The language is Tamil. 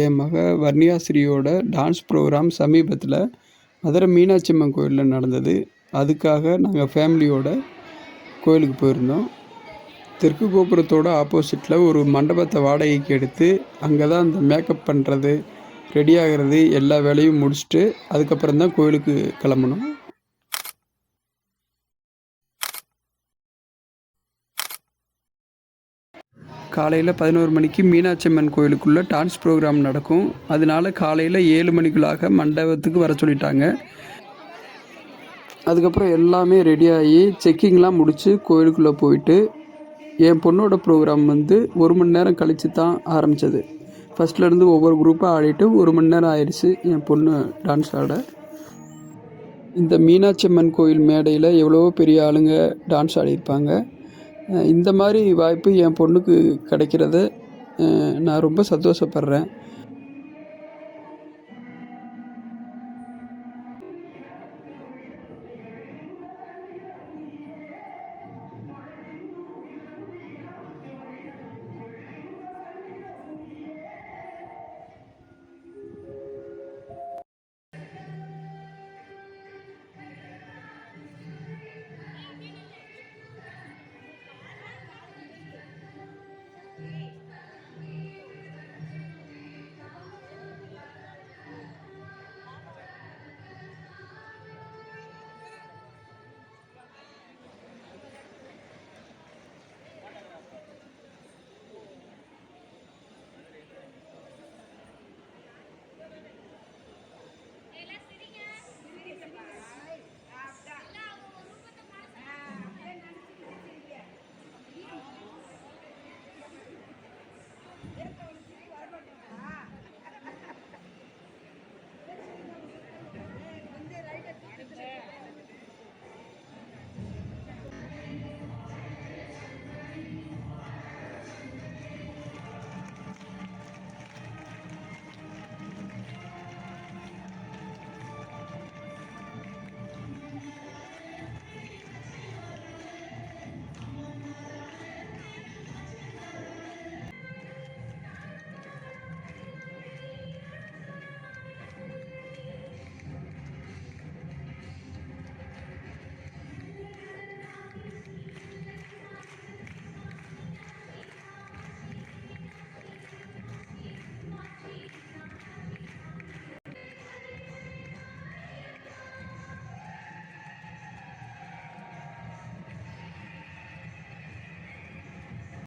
என் மக வர்ணியாஸ்ரீயோட டான்ஸ் ப்ரோக்ராம் சமீபத்தில் மதுரை மீனாட்சி அம்மன் கோயிலில் நடந்தது. அதுக்காக நாங்கள் ஃபேமிலியோட கோயிலுக்கு போயிருந்தோம். தெற்கு கோபுரத்தோட ஆப்போசிட்டில் ஒரு மண்டபத்தை வாடகைக்கு எடுத்து அங்கே தான் அந்த மேக்கப் பண்ணுறது, ரெடி ஆகிறது எல்லா வேலையும் முடிச்சுட்டு அதுக்கப்புறம் தான் கோயிலுக்கு கிளம்பணும். காலையில் 11 மணிக்கு மீனாட்சி அம்மன் கோயிலுக்குள்ளே டான்ஸ் ப்ரோக்ராம் நடக்கும். அதனால காலையில் 7 மணிக்குள்ளாக மண்டபத்துக்கு வர சொல்லிட்டாங்க. அதுக்கப்புறம் எல்லாமே ரெடியாகி செக்கிங்லாம் முடித்து கோயிலுக்குள்ளே போயிட்டு என் பொண்ணோட ப்ரோக்ராம் 1 மணி நேரம் கழித்து தான் ஆரம்பித்தது. ஃபஸ்ட்லேருந்து ஒவ்வொரு குரூப்பாக ஆடிட்டு 1 மணி நேரம் ஆயிடுச்சு என் பொண்ணு டான்ஸ் ஆட. இந்த மீனாட்சி அம்மன் கோயில் மேடையில் எவ்வளவோ பெரிய ஆளுங்க டான்ஸ் ஆடியிருப்பாங்க. இந்த மாதிரி வாய்ப்பு என் பொண்ணுக்கு கிடைக்கிறத நான் ரொம்ப சந்தோஷப்படுறேன்.